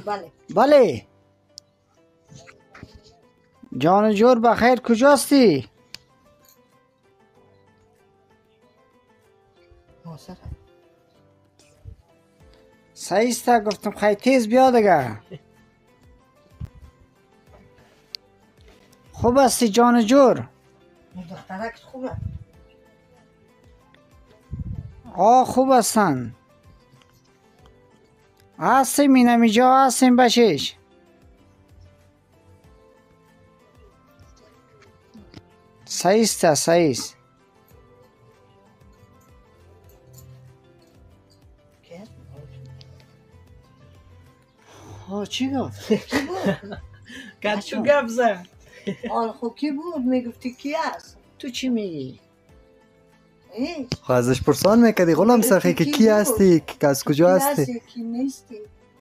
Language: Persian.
بله بله جان جور بخیر کجاستی؟ سایسته گفتم خیلی تیز بیا دیگه. خوب هستی جان جور؟ دخترک خوبه. خوب هستن. هستیم اینمی جا هستیم بشیش. سایسته سایست. چی گفت؟ کچو گپ زد. خب کی بود میگفتی کی هست؟ تو چی میگی؟ ازش پرسان میکردی غلام سخی که کی هستی که از کجا هستی؟ کی نیستی؟